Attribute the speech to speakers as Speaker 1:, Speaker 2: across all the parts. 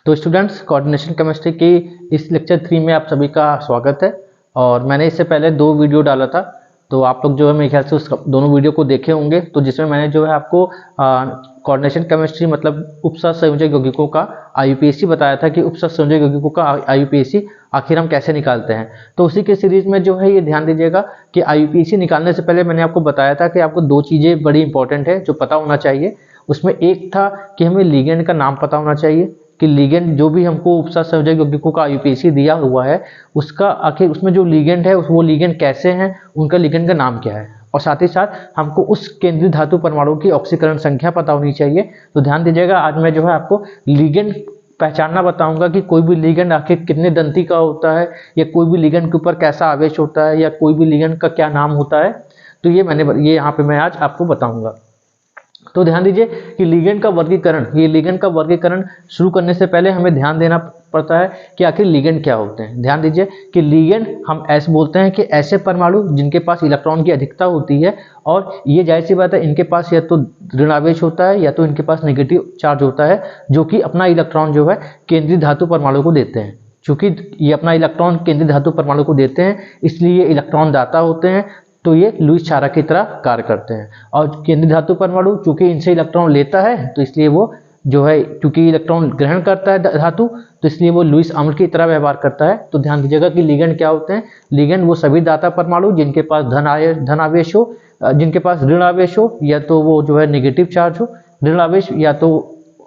Speaker 1: तो students, coordination chemistry की इस लेक्चर 3 में आप सभी का स्वागत है। और मैंने इससे पहले 2 वीडियो डाला था, तो आप लोग जो है मेरे ख्याल से उस दोनों वीडियो को देखे होंगे। तो जिसमें मैंने जो है आपको कोऑर्डिनेशन केमिस्ट्री मतलब उपसर्ग संयोजक यौगिकों का आईयूपीएसी बताया था कि उपसर्ग संयोजक यौगिकों का आईयूपीएसी आखिर हम कैसे निकालते हैं। तो उसी के सीरीज में जो है ये ध्यान दीजिएगा कि आईयूपीएसी निकालने से पहले मैंने आपको बताया था कि आपको 2 चीज़ें बड़ी इंपॉर्टेंट है जो पता होना चाहिए। उसमें एक था कि हमें लिगेंड का नाम पता होना चाहिए कि लिगेंड जो भी हमको उपसर्ग संयोजक यौगिकों का आईयूपीएसी दिया हुआ है उसका आखिर उसमें जो लिगेंड है वो लिगेंड कैसे हैं, उनका लिगेंड का नाम क्या है। और साथ ही साथ हमको उस केंद्रीय धातु परमाणु की ऑक्सीकरण संख्या पता होनी चाहिए। तो ध्यान दीजिएगा, आज मैं जो है आपको लिगेंड पहचानना बताऊंगा कि कोई भी लिगेंड आखिर कितने दंती का होता है, या कोई भी लिगेंड के ऊपर कैसा आवेश होता है, या कोई भी लिगेंड का क्या नाम होता है। तो ये यहाँ पे मैं आज आपको बताऊंगा। तो ध्यान दीजिए कि लिगेंड का वर्गीकरण शुरू करने से पहले हमें ध्यान देना पड़ता है कि आखिर लिगेंड क्या होते हैं। ध्यान दीजिए कि लिगेंड हम ऐसे बोलते हैं कि ऐसे परमाणु जिनके पास इलेक्ट्रॉन की अधिकता होती है, और ये जाहिर सी बात है इनके पास या तो ऋणावेश होता है या तो इनके पास नेगेटिव चार्ज होता है, जो कि अपना इलेक्ट्रॉन जो है केंद्रीय धातु परमाणु को देते हैं। चूंकि ये अपना इलेक्ट्रॉन केंद्रीय धातु परमाणु को देते हैं, इसलिए ये इलेक्ट्रॉन दाता होते हैं। तो ये लुईस क्षारक की तरह कार्य करते हैं। और केंद्रीय धातु परमाणु चूंकि इनसे इलेक्ट्रॉन लेता है, तो इसलिए वो जो है क्योंकि इलेक्ट्रॉन ग्रहण करता है धातु, तो इसलिए वो लुईस अम्ल की तरह व्यवहार करता है। तो ध्यान दीजिएगा कि लिगेंड क्या होते हैं। लिगेंड वो सभी दाता परमाणु जिनके पास धन आवेश हो, जिनके पास ऋण आवेश हो, या तो वो जो है नेगेटिव चार्ज हो ऋण आवेश, या तो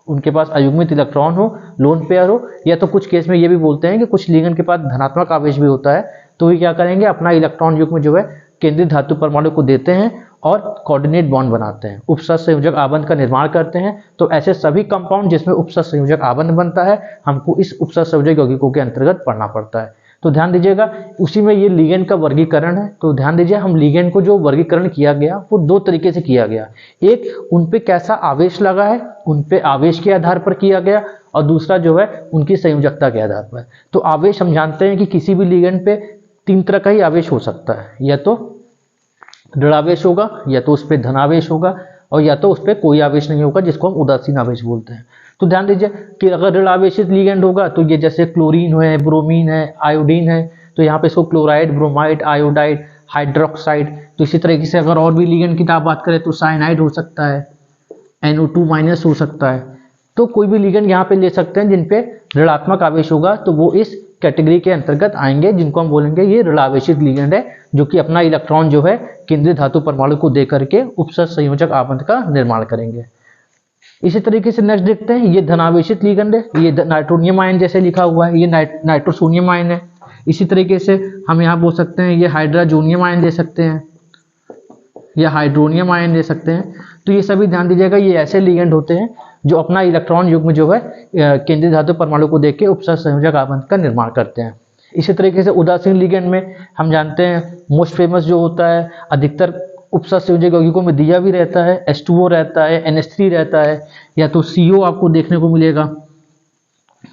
Speaker 1: उनके पास अयुग्मित इलेक्ट्रॉन हो, लोन पेयर हो, या तो कुछ केस में ये भी बोलते हैं कि कुछ लिगेंड के पास धनात्मक आवेश भी होता है। तो ये क्या करेंगे, अपना इलेक्ट्रॉन युग्म जो है केंद्रीय धातु परमाणु को देते हैं और कोऑर्डिनेट बॉन्ड बनाते हैं, उपसर्ग संयोजक आबंध का निर्माण करते हैं। तो ऐसे सभी कंपाउंड जिसमें उपसर्ग संयोजक आबंध बनता है, हमको इस उपसर्ग संयोजक यौगिकों के अंतर्गत पढ़ना पड़ता है। तो ध्यान दीजिएगा, उसी में ये लिगेंड का वर्गीकरण है। तो ध्यान दीजिए, हम लिगेंड को जो वर्गीकरण किया गया वो 2 तरीके से किया गया। एक, उन पे कैसा आवेश लगा है, उन पे आवेश के आधार पर किया गया, और दूसरा जो है उनकी संयोजकता के आधार पर। तो आवेश हम जानते हैं कि किसी भी लिगेंड पे 3 तरह का ही आवेश हो सकता है, या तो ऋणावेश होगा, या तो उस पर धनावेश होगा, और या तो उस पर कोई आवेश नहीं होगा, जिसको हम उदासीन आवेश बोलते हैं। तो ध्यान दीजिए कि अगर ऋण आवेशित लिगेंड होगा तो ये जैसे क्लोरीन है, ब्रोमीन है, आयोडीन है, तो यहाँ पे इसको क्लोराइड, ब्रोमाइड, आयोडाइड, हाइड्रोक्साइड। तो इसी तरीके से अगर और भी लिगेंड की बात करें तो साइनाइड हो सकता है, NO2- हो सकता है। तो कोई भी लिगेंड यहाँ पे ले सकते हैं जिन पे ऋणात्मक आवेश होगा, तो वो इस कैटेगरी के अंतर्गत आएंगे, जिनको हम बोलेंगे ये ऋणावेशित लिगेंड है, जो कि अपना इलेक्ट्रॉन जो है केंद्रीय धातु परमाणु को दे करके उपसर्ग संयोजक आबंध का निर्माण करेंगे। इसी तरीके से नेक्स्ट देखते हैं, ये धनावेशित लिगेंड है, ये नाइट्रोनियम आयन जैसे लिखा हुआ है, ये नाइट्रोसोनियम आयन है। इसी तरीके से हम यहाँ बोल सकते हैं ये हाइड्रोजोनियम आयन ले सकते हैं, या हाइड्रोनियम आयन ले सकते हैं। तो ये सभी ध्यान दीजिएगा, ये ऐसे लिगेंड होते हैं जो अपना इलेक्ट्रॉन युग्म जो है केंद्रीय धातु परमाणु को देके उपसर्ग संयोजक आबंध का निर्माण करते हैं। इसी तरीके से उदासीन लिगेंड में हम जानते हैं मोस्ट फेमस जो होता है, अधिकतर उपसर्ग संयोजक यौगिकों में दिया भी रहता है, H2O रहता है, NH3 रहता है, या तो CO आपको देखने को मिलेगा।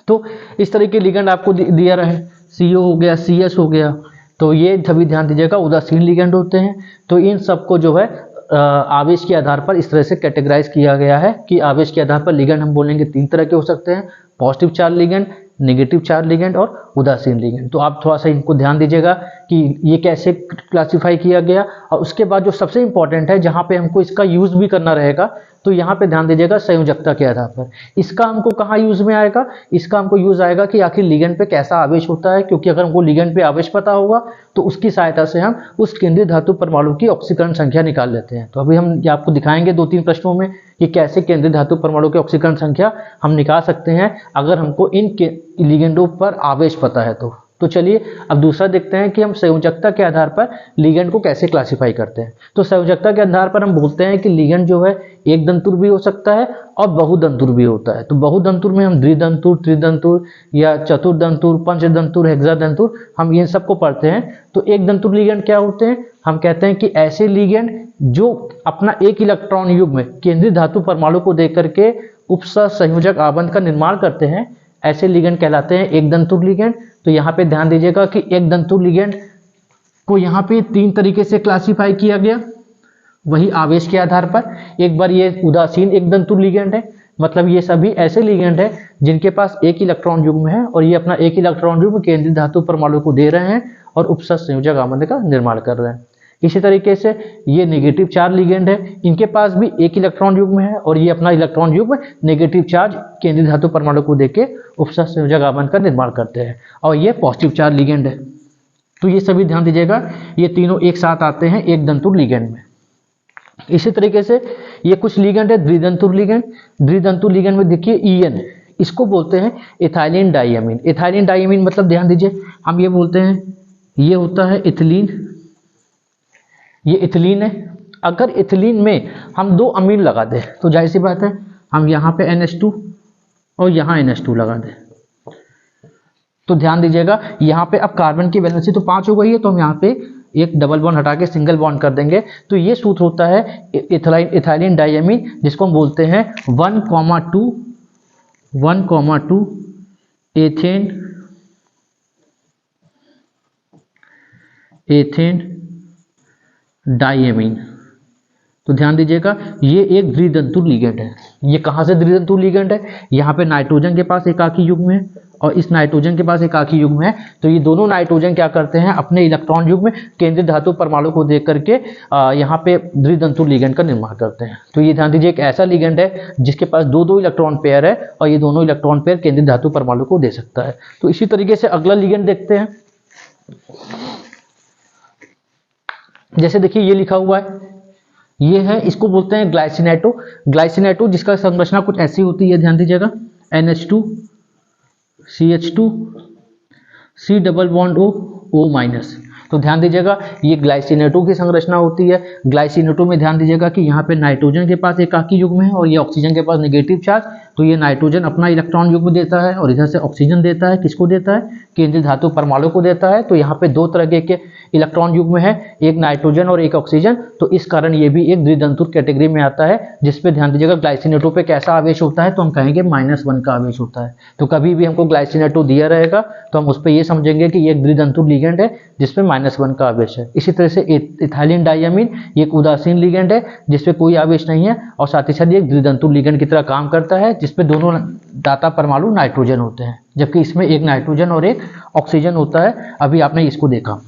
Speaker 1: तो इस तरह के लिगेंड आपको दिया रहे, CO हो गया, CS हो गया। तो ये सभी ध्यान दीजिएगा उदासीन लिगेंड होते हैं। तो इन सबको जो है आवेश के आधार पर इस तरह से कैटेगराइज किया गया है कि आवेश के आधार पर लिगेंड हम बोलेंगे 3 तरह के हो सकते हैं, positive charge ligand, negative charge ligand और उदासीन लिगेंड। तो आप थोड़ा सा इनको ध्यान दीजिएगा कि ये कैसे क्लासिफाई किया गया। और उसके बाद जो सबसे इंपॉर्टेंट है, जहाँ पे हमको इसका यूज भी करना रहेगा, तो यहाँ पे ध्यान दीजिएगा संयोजकता के आधार पर इसका हमको कहाँ यूज में आएगा। इसका हमको यूज आएगा कि आखिर लिगेंड पे कैसा आवेश होता है, क्योंकि अगर हमको लिगेंड पे आवेश पता होगा तो उसकी सहायता से हम उस केंद्रीय धातु परमाणु की ऑक्सीकरण संख्या निकाल लेते हैं। तो अभी हम ये आपको दिखाएंगे 2-3 प्रश्नों में कि कैसे केंद्रीय धातु परमाणु की ऑक्सीकरण संख्या हम निकाल सकते हैं अगर हमको इन लिगेंडों पर आवेश पता है। तो चलिए अब दूसरा देखते हैं कि हम संयोजकता के आधार पर लिगेंड को कैसे क्लासिफाई करते हैं। तो संयोजकता के आधार पर हम बोलते हैं कि लिगेंड जो है एक दंतुर भी हो सकता है और बहुदंतुर भी होता है। तो बहुदंतुर में हम द्विदंतुर, त्रिदंतुर या चतुर्दंतुर, पंचदंतुर, हेक्सादंतुर, हम इन सबको पढ़ते हैं। तो एक दंतुर लिगेंड क्या होते हैं, हम कहते हैं कि ऐसे लिगेंड जो अपना एक इलेक्ट्रॉन युग्म केंद्रीय धातु परमाणु को देकर के उपसर्ग संयोजक आबंध का निर्माण करते हैं, ऐसे लिगेंड कहलाते हैं एक दंतुर लिगेंड। तो यहाँ पे ध्यान दीजिएगा कि एक दंतुर लिगेंड को यहाँ पे 3 तरीके से क्लासिफाई किया गया, वही आवेश के आधार पर। एक बार ये उदासीन एक दंतुर लिगेंड है, मतलब ये सभी ऐसे लिगेंड है जिनके पास एक इलेक्ट्रॉन युग्म है और ये अपना एक इलेक्ट्रॉन युग्म केंद्रीय धातु परमाणु को दे रहे हैं और उपसर्ग संयोजक आबंध का निर्माण कर रहे हैं। इसी तरीके से ये नेगेटिव चार्ज लिगेंड है, इनके पास भी एक इलेक्ट्रॉन युग्म है और ये अपना इलेक्ट्रॉन युग्म नेगेटिव चार्ज केंद्रीय धातु परमाणु को देके उपसर्ग संयोजक आबंध का निर्माण करते हैं। और ये पॉजिटिव चार्ज लिगेंड है। तो ये सभी ध्यान दीजिएगा, ये तीनों एक साथ आते हैं एक दंतुर लिगेंड में। इसी तरीके से ये कुछ लिगेंड है द्विदंतुर लिगेंड। द्विदंतुर लिगेंड में देखिए EN, इसको बोलते हैं इथाइलिन डाइअमीन। इथाइलिन डाइअमीन मतलब ध्यान दीजिए, हम ये बोलते हैं ये होता है इथिलीन, ये इथिलीन है। अगर इथिलीन में हम दो अमीन लगा दें तो जाहिर सी बात है हम यहाँ पे NH2 और यहाँ NH2 लगा दें, तो ध्यान दीजिएगा यहाँ पे अब कार्बन की वैलेंसी तो 5 हो गई है, तो हम यहाँ पे एक डबल बॉन्ड हटा के सिंगल बॉन्ड कर देंगे। तो ये सूत्र होता है इथाइलिन डाइअमीन, जिसको हम बोलते हैं 1,2 एथेन डाइअमीन। तो ध्यान दीजिएगा ये एक द्विदंतुर लिगेंड है। ये कहाँ से द्विदंतुर लिगेंड है? यहाँ पे नाइट्रोजन के पास एकाकी युग्म है और इस नाइट्रोजन के पास एकाकी युग्म है। तो ये दोनों नाइट्रोजन क्या करते हैं, अपने इलेक्ट्रॉन युग्म केंद्रीय धातु परमाणु को देख करके यहाँ पे द्विदंतुर लिगेंड का निर्माण करते हैं। तो ये ध्यान दीजिए एक ऐसा लिगेंड है जिसके पास दो इलेक्ट्रॉन पेयर है और ये दोनों इलेक्ट्रॉन पेयर केंद्रीय धातु परमाणु को दे सकता है। तो इसी तरीके से अगला लिगेंड देखते हैं। जैसे देखिए ये लिखा हुआ है, ये है, इसको बोलते हैं ग्लाइसिनेटो। ग्लाइसिनेटो जिसका संरचना कुछ ऐसी होती है, ध्यान दीजिएगा NH2 CH2 C double bond O-। तो ध्यान दीजिएगा ये ग्लाइसिनेटो की संरचना होती है। ग्लाइसिनेटो में ध्यान दीजिएगा कि यहाँ पे नाइट्रोजन के पास एकाकी युग्म है और ये ऑक्सीजन के पास नेगेटिव चार्ज। तो ये नाइट्रोजन अपना इलेक्ट्रॉन युग्म देता है और इधर से ऑक्सीजन देता है। किसको देता है? केंद्रीय धातु परमाणु को देता है। तो यहाँ पे दो तरह के इलेक्ट्रॉन युग्म है, एक नाइट्रोजन और एक ऑक्सीजन। तो इस कारण ये भी एक द्विदंतुर कैटेगरी में आता है, जिसपे ध्यान दीजिएगा ग्लाइसिनेटो पे कैसा आवेश होता है, तो हम कहेंगे -1 का आवेश होता है। तो कभी भी हमको ग्लाइसिनेटो दिया रहेगा तो हम उस पर ये समझेंगे कि ये एक द्विदंतुर लिगेंड है जिसपे -1 का आवेश है। इसी तरह से इथाइलिन डाइअमीन ये एक उदासीन लिगेंड है जिसपे कोई आवेश नहीं है और साथ ही साथ ये एक द्विदंतुर लिगेंड की तरह काम करता है, जिसपे दोनों दाता परमाणु नाइट्रोजन होते हैं, जबकि इसमें एक नाइट्रोजन और एक ऑक्सीजन होता है। अभी आपने इसको देखा।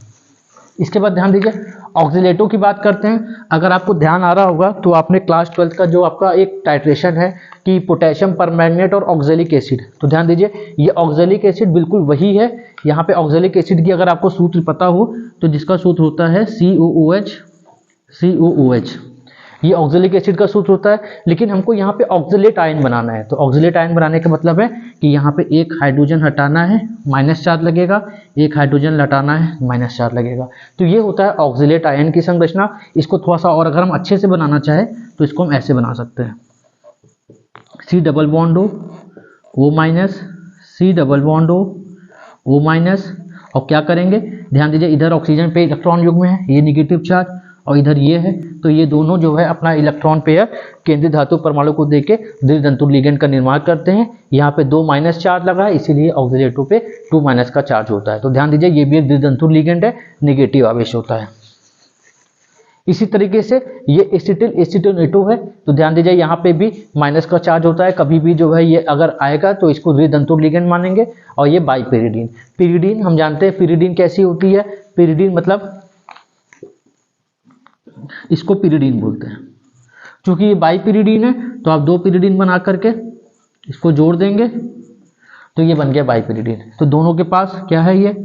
Speaker 1: इसके बाद ध्यान दीजिए ऑक्सीलेटो की बात करते हैं। अगर आपको ध्यान आ रहा होगा तो आपने क्लास 12 का जो आपका एक टाइट्रेशन है कि पोटेशियम परमैंगनेट और ऑक्जेलिक एसिड, तो ध्यान दीजिए ये ऑक्जेलिक एसिड बिल्कुल वही है। यहाँ पे ऑक्जेलिक एसिड की अगर आपको सूत्र पता हो तो जिसका सूत्र होता है COOH। ये ऑक्जेलिक एसिड का सूत्र होता है, लेकिन हमको यहाँ पे ऑक्जेलेट आयन बनाना है। तो ऑक्जेलेट आयन बनाने का मतलब है कि यहाँ पे एक हाइड्रोजन हटाना है, माइनस चार्ज लगेगा, एक हाइड्रोजन हटाना है, माइनस चार्ज लगेगा। तो ये होता है ऑक्जेलेट आयन की संरचना। इसको थोड़ा सा और अगर हम अच्छे से बनाना चाहें तो इसको हम ऐसे बना सकते हैं, C double bond O-, C double bond O-। और क्या करेंगे, ध्यान दीजिए इधर ऑक्सीजन पे इलेक्ट्रॉन युग्म है, ये नेगेटिव चार्ज, और इधर ये है। तो ये दोनों जो है अपना इलेक्ट्रॉन पेयर केंद्रीय धातु परमाणु को देके द्विदंतुर लिगेंड का निर्माण करते हैं। यहाँ पे 2 माइनस चार्ज लगा है, इसीलिए ऑक्सीलेटो पे 2 माइनस का चार्ज होता है। तो ध्यान दीजिए ये भी एक द्विदंतुर लिगेंड है, नेगेटिव आवेश होता है। इसी तरीके से ये एसिटिल एसीटोनेटो है। तो ध्यान दीजिए यहाँ पे भी माइनस का चार्ज होता है। कभी भी जो है ये अगर आएगा तो इसको द्विदंतुर लिगेंड मानेंगे। और ये बाइपिरिडीन, पिरिडीन हम जानते हैं पिरिडीन कैसी होती है। पिरिडीन मतलब इसको पिरिडीन बोलते हैं। क्योंकि ये बाइपिरिडीन है तो आप 2 पिरिडीन बना करके इसको जोड़ देंगे तो ये बन गया बाइपिरिडीन। तो दोनों के पास क्या है, ये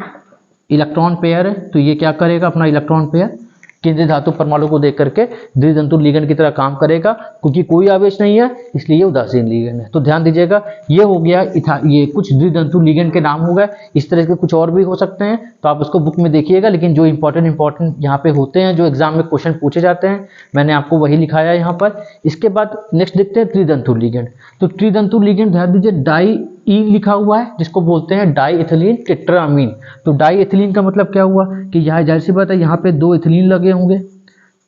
Speaker 1: इलेक्ट्रॉन पेयर है। तो ये क्या करेगा, अपना इलेक्ट्रॉन पेयर केंद्रीय धातु परमाणु को देख करके द्विदंतुर लिगेंड की तरह काम करेगा। क्योंकि कोई आवेश नहीं है इसलिए ये उदासीन लिगेंड है। तो ध्यान दीजिएगा ये हो गया ये कुछ द्विदंतुर लिगेंड के नाम हो गए। इस तरह के कुछ और भी हो सकते हैं तो आप उसको बुक में देखिएगा, लेकिन जो इंपॉर्टेंट यहाँ पे होते हैं, जो एग्जाम में क्वेश्चन पूछे जाते हैं, मैंने आपको वही लिखाया है यहाँ पर। इसके बाद नेक्स्ट देखते हैं त्रिदंतुर लिगेंड। तो त्रिदंतुर लिगेंड ध्यान दीजिए डाई लिखा हुआ है, जिसको बोलते हैं डाई इथिलीन टेट्रामीन। तो डाई इथिलीन का मतलब क्या हुआ कि यहाँ जाहिर सी बात है यहाँ पे 2 इथिलीन लगे होंगे,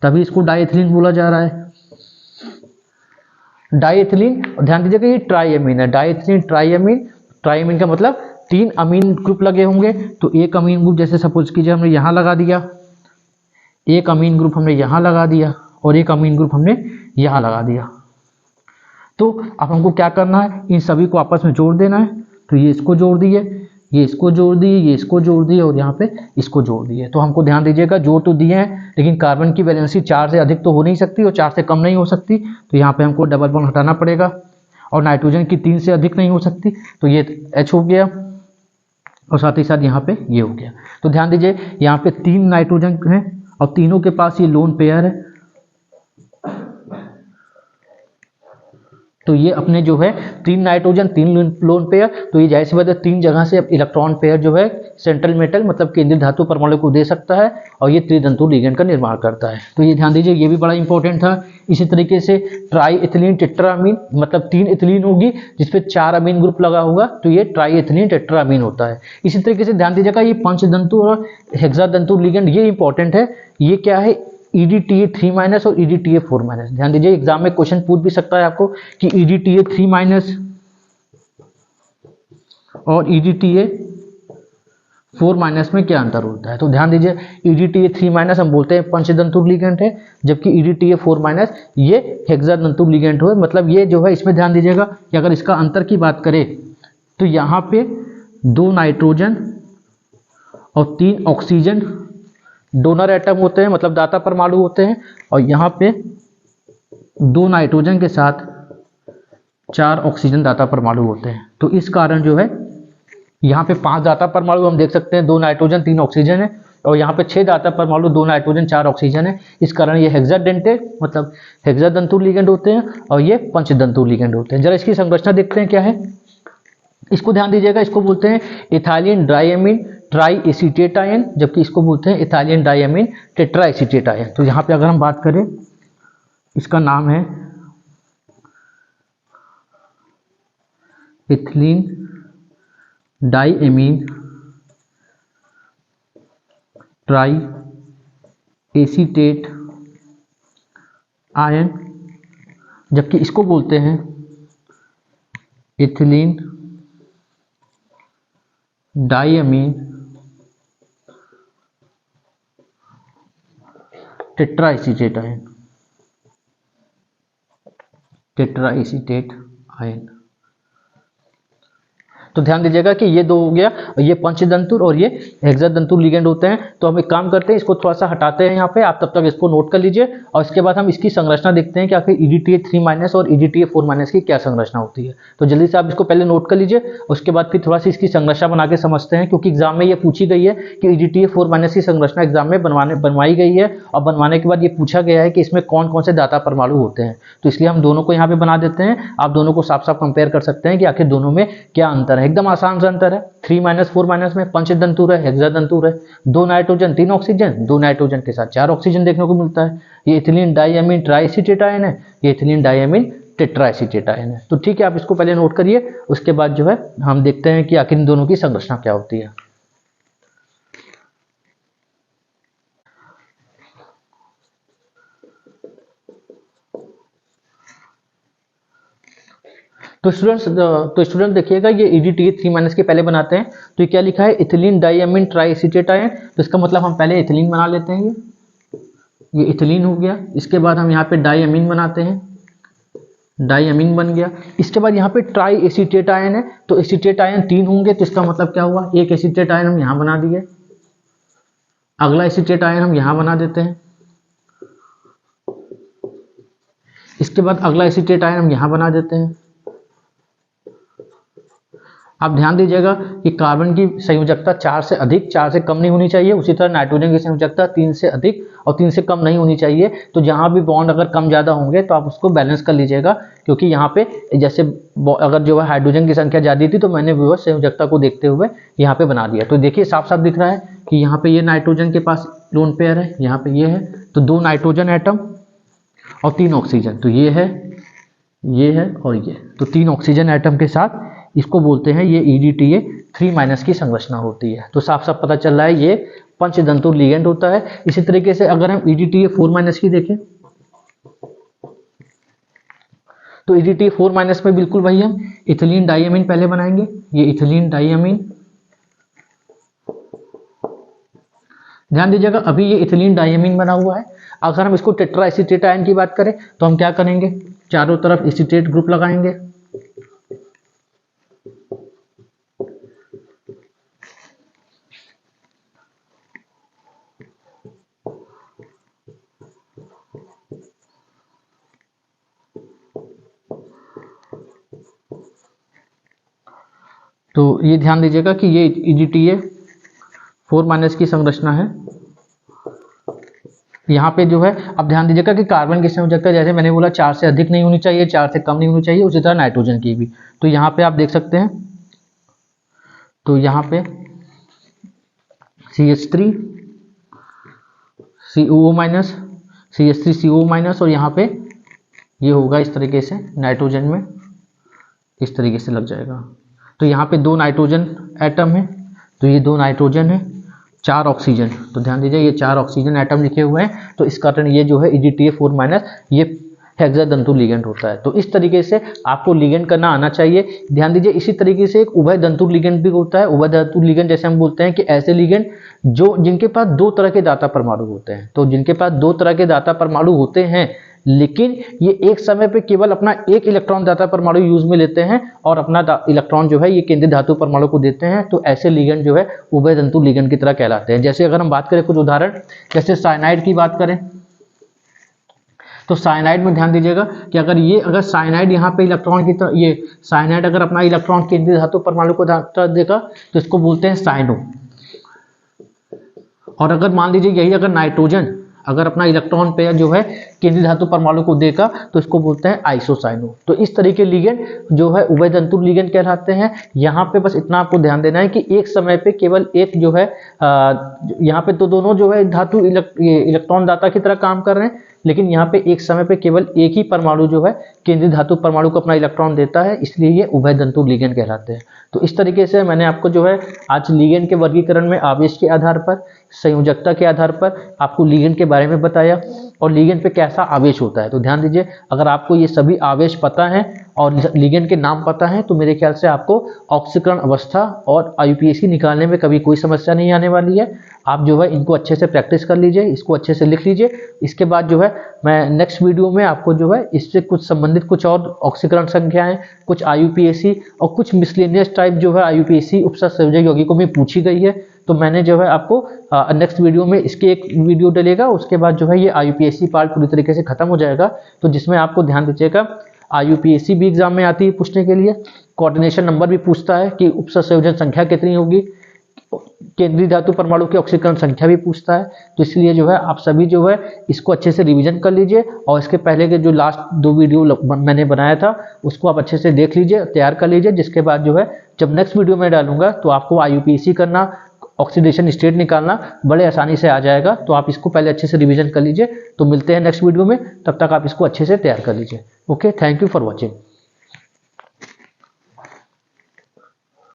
Speaker 1: तभी इसको डाई इथिलीन बोला जा रहा है। डाई इथिलीन, ध्यान दीजिएगा ये ट्राइएमीन है, डाई इथिलीन ट्राइएमीन। ट्राइएमीन का मतलब 3 अमीन ग्रुप लगे होंगे। तो एक अमीन ग्रुप जैसे सपोज कीजिए हमने यहाँ लगा दिया, एक अमीन ग्रुप हमने यहाँ लगा दिया और एक अमीन ग्रुप हमने यहाँ लगा दिया। तो अब हमको क्या करना है, इन सभी को आपस में जोड़ देना है। तो ये इसको जोड़ दिए, ये इसको जोड़ दिए, ये इसको जोड़ दिए और यहाँ पे इसको जोड़ दिए। तो हमको ध्यान दीजिएगा जोड़ तो दिए हैं, लेकिन कार्बन की वैलेंसी 4 से अधिक तो हो नहीं सकती और 4 से कम नहीं हो सकती। तो यहाँ पे हमको डबल बॉन्ड हटाना पड़ेगा। और नाइट्रोजन की 3 से अधिक नहीं हो सकती, तो ये H हो गया और साथ ही साथ यहाँ पे ये हो गया। तो ध्यान दीजिए यहाँ पे 3 नाइट्रोजन हैं और तीनों के पास ये लोन पेयर है। तो ये अपने जो है 3 नाइट्रोजन 3 लोन पेयर, तो ये जाहिर सी बात है 3 जगह से इलेक्ट्रॉन पेयर जो है सेंट्रल मेटल मतलब केंद्रीय धातु परमाणु को दे सकता है और ये त्रितंतु लिगेंड का निर्माण करता है। तो ये ध्यान दीजिए, ये भी बड़ा इंपॉर्टेंट था। इसी तरीके से ट्राई इथिलीन टेट्रामीन मतलब 3 इथिलीन होगी जिसपे 4 अमीन ग्रुप लगा होगा, तो ये ट्राई इथिलीन टेट्रामीन होता है। इसी तरीके से ध्यान दीजिएगा ये पंचदंतु और हेक्सादंतु लिगेंड ये इंपॉर्टेंट है। ये क्या है, EDTA3- और EDTA4-। ध्यान दीजिए एग्जाम में क्वेश्चन पूछ भी सकता है आपको कि EDTA3- और EDTA4- में क्या अंतर होता है। तो ध्यान दीजिए EDTA3- हम बोलते हैं पंचदंतु लिगेंड है, जबकि EDTA4- ये हेक्सादंतु लिगेंड है। मतलब ये जो है इसमें ध्यान दीजिएगा कि अगर इसका अंतर की बात करें तो यहाँ पे 2 नाइट्रोजन और 3 ऑक्सीजन डोनर एटम होते हैं मतलब दाता परमाणु होते हैं, और यहाँ पे 2 नाइट्रोजन के साथ 4 ऑक्सीजन दाता परमाणु होते हैं। तो इस कारण जो है यहाँ पे 5 दाता परमाणु हम देख सकते हैं, 2 नाइट्रोजन 3 ऑक्सीजन है, और यहाँ पे 6 दाता परमाणु 2 नाइट्रोजन 4 ऑक्सीजन है। इस कारण ये हेक्साडेंटेट मतलब हेक्सादंतु लिगेंड होते हैं और ये पंचदंतु लिगेंड होते हैं। जरा इसकी संरचना देखते हैं क्या है। इसको ध्यान दीजिएगा, इसको बोलते हैं ethylene diamine try acetate ion, जबकि इसको बोलते हैं ethylene diamine tetra acetate ion. तो यहाँ पे अगर हम बात करें, इसका नाम है ethylene diamine try acetate ion, जबकि इसको बोलते हैं ethylene diamine tetra acetate ion, tetra acetate ion. तो ध्यान दीजिएगा कि ये 2 हो गया, ये पंचदंतु और ये हेक्सादंतु लिगेंड होते हैं। तो हम एक काम करते हैं, इसको थोड़ा सा हटाते हैं यहाँ पे, आप तब तक इसको नोट कर लीजिए और इसके बाद हम इसकी संरचना देखते हैं कि आखिर EDTA3- और EDTA4- की क्या संरचना होती है। तो जल्दी से आप इसको पहले नोट कर लीजिए, उसके बाद फिर थोड़ा सा इसकी संरचना बना के समझते हैं, क्योंकि एग्जाम में ये पूछी गई है कि EDTA4- की संरचना एग्जाम में बनवाई गई है और बनवाने के बाद ये पूछा गया है कि इसमें कौन कौन से दाता परमाणु होते हैं। तो इसलिए हम दोनों को यहाँ पे बना देते हैं, आप दोनों को साफ साफ कंपेयर कर सकते हैं कि आखिर दोनों में क्या अंतर है। एकदम आसान सा अंतर है, 3-4- में पंचदंतु है हेक्सादंतु है, 2 नाइट्रोजन 3 ऑक्सीजन, 2 नाइट्रोजन के साथ 4 ऑक्सीजन देखने को मिलता है। ये इथिलीन डाइएमीन ट्राइएसीटेट आयन है, ये इथिलीन डाइएमीन टेट्राएसीटेट आयन है। तो ठीक है, आप इसको पहले नोट करिए, उसके बाद जो है हम देखते हैं कि आखिर इन दोनों की संरचना क्या होती है। तो स्टूडेंट देखिएगा, ये EDTA3- के पहले बनाते हैं। तो ये क्या लिखा है, इथिलीन डाइएमीन ट्राइएसीटेट आयन। तो इसका मतलब हम पहले इथिलीन बना लेते हैं, ये इथिलीन हो गया। इसके बाद हम यहाँ पे डाइएमीन बनाते हैं, डाइएमीन बन गया। इसके बाद यहाँ पे ट्राई एसीटेट आयन है, तो एसीटेट आयन 3 होंगे, तो इसका मतलब क्या हुआ, एक एसीटेट आयन हम यहाँ बना दिए, अगला एसीटेट आयन हम यहाँ बना देते हैं, इसके बाद अगला एसीटेट आयन हम यहाँ बना देते हैं। आप ध्यान दीजिएगा कि कार्बन की संयोजकता 4 से अधिक 4 से कम नहीं होनी चाहिए, उसी तरह नाइट्रोजन की संयोजकता 3 से अधिक और 3 से कम नहीं होनी चाहिए। तो जहाँ भी बॉन्ड अगर कम ज़्यादा होंगे तो आप उसको बैलेंस कर लीजिएगा, क्योंकि यहाँ पे जैसे अगर जो है हाइड्रोजन की संख्या ज़्यादा थी तो मैंने वो संयोजकता को देखते हुए यहाँ पे बना दिया। तो देखिए साफ साफ दिख रहा है कि यहाँ पे ये नाइट्रोजन के पास लोन पेयर है, यहाँ पे ये है, तो 2 नाइट्रोजन एटम और 3 ऑक्सीजन, तो ये है और ये, तो 3 ऑक्सीजन एटम के साथ इसको बोलते हैं ये EDTA3- की संरचना होती है। तो साफ साफ पता चल रहा है ये पंचदंतु लिगेंड होता है। इसी तरीके से अगर हम EDTA4- की देखें तो EDTA4- में बिल्कुल वही हम इथिलीन डाइएमीन पहले बनाएंगे, ये इथिलीन डाइएमीन। ध्यान दीजिएगा अभी ये इथिलीन डाइएमीन बना हुआ है। अगर हम इसको टेट्राएसीटेट आयन की बात करें तो हम क्या करेंगे, चारों तरफ एसीटेट ग्रुप लगाएंगे। तो ये ध्यान दीजिएगा कि ये EDTA4- की संरचना है। यहाँ पे जो है अब ध्यान दीजिएगा कि कार्बन की संयोजकता जैसे मैंने बोला 4 से अधिक नहीं होनी चाहिए, 4 से कम नहीं होनी चाहिए, उसी तरह नाइट्रोजन की भी। तो यहाँ पे आप देख सकते हैं, तो यहाँ पे CH3 CO-, CH3 CO-, और यहाँ पे ये होगा इस तरीके से नाइट्रोजन में इस तरीके से लग जाएगा। तो यहाँ पे 2 नाइट्रोजन एटम है, तो ये 2 नाइट्रोजन है, 4 ऑक्सीजन। तो ध्यान दीजिए ये 4 ऑक्सीजन एटम लिखे हुए हैं, तो इस कारण ये जो है EDTA4- ये हेक्सादंतु लिगेंड होता है। तो इस तरीके से आपको लिगेंड करना आना चाहिए। ध्यान दीजिए इसी तरीके से एक उभय दंतु लिगेंड भी होता है। उभय दंतु लिगेंड जैसे हम बोलते हैं कि ऐसे लिगेंड जिनके पास 2 तरह के दाता परमाणु होते हैं। तो जिनके पास 2 तरह के दाता परमाणु होते हैं, लेकिन ये एक समय पे केवल अपना एक इलेक्ट्रॉन दाता परमाणु यूज में लेते हैं और अपना इलेक्ट्रॉन जो है ये केंद्रीय धातु परमाणु को देते हैं। तो ऐसे लिगेंड जो है उभय दंतु लिगेंड की तरह कहलाते हैं। जैसे अगर हम बात करें कुछ उदाहरण, जैसे साइनाइड की बात करें, तो साइनाइड में ध्यान दीजिएगा कि अगर साइनाइड यहाँ पे इलेक्ट्रॉन की तरह, ये साइनाइड अगर अपना इलेक्ट्रॉन केंद्रीय धातु परमाणु को देगा तो इसको बोलते हैं साइनो। और अगर मान लीजिए यही अगर नाइट्रोजन अगर अपना इलेक्ट्रॉन पेयर जो है केंद्रीय धातु परमाणु को देगा तो इसको बोलते हैं आइसोसाइनो। तो इस तरीके लिगेंड जो है उभय दंतु लिगेंड कहलाते हैं। यहाँ पे बस इतना आपको ध्यान देना है कि एक समय पे केवल एक जो है यहाँ पे तो दोनों जो है धातु इलेक्ट्रॉन दाता की तरह काम कर रहे हैं, लेकिन यहाँ पे एक समय पे केवल एक ही परमाणु जो है केंद्रीय धातु परमाणु को अपना इलेक्ट्रॉन देता है, इसलिए ये उभय दंतु लिगेंड कहलाते हैं। तो इस तरीके से मैंने आपको जो है आज लिगेंड के वर्गीकरण में आवेश के आधार पर, संयोजकता के आधार पर आपको लिगेंड के बारे में बताया और लिगेंड पे कैसा आवेश होता है। तो ध्यान दीजिए अगर आपको ये सभी आवेश पता है और लिगेंड के नाम पता है तो मेरे ख्याल से आपको ऑक्सीकरण अवस्था और IUPAC निकालने में कभी कोई समस्या नहीं आने वाली है। आप जो है इनको अच्छे से प्रैक्टिस कर लीजिए, इसको अच्छे से लिख लीजिए। इसके बाद जो है मैं नेक्स्ट वीडियो में आपको जो है इससे कुछ संबंधित कुछ और ऑक्सीकरण संख्याएं, कुछ IUPAC और कुछ मिसलेनियस टाइप जो है IUPAC उपसर्ग संयोजक यौगिकों में पूछी गई है, तो मैंने जो है आपको नेक्स्ट वीडियो में इसके एक वीडियो डलेगा। उसके बाद जो है ये IUPAC पार्ट पूरी तरीके से खत्म हो जाएगा। तो जिसमें आपको ध्यान दीजिएगा IUPAC भी एग्जाम में आती है पूछने के लिए, कोऑर्डिनेशन नंबर भी पूछता है कि उपसर्ग संयोजन संख्या कितनी होगी, केंद्रीय धातु परमाणु की ऑक्सीकरण संख्या भी पूछता है। तो इसलिए जो है आप सभी जो है इसको अच्छे से रिवीजन कर लीजिए और इसके पहले के जो लास्ट 2 वीडियो मैंने बनाया था उसको आप अच्छे से देख लीजिए, तैयार कर लीजिए। जिसके बाद जो है जब नेक्स्ट वीडियो में डालूंगा तो आपको IUPAC करना, ऑक्सीडेशन स्टेट निकालना बड़े आसानी से आ जाएगा। तो आप इसको पहले अच्छे से रिवीजन कर लीजिए। तो मिलते हैं नेक्स्ट वीडियो में, तब तक आप इसको अच्छे से तैयार कर लीजिए। Okay, thank you for watching.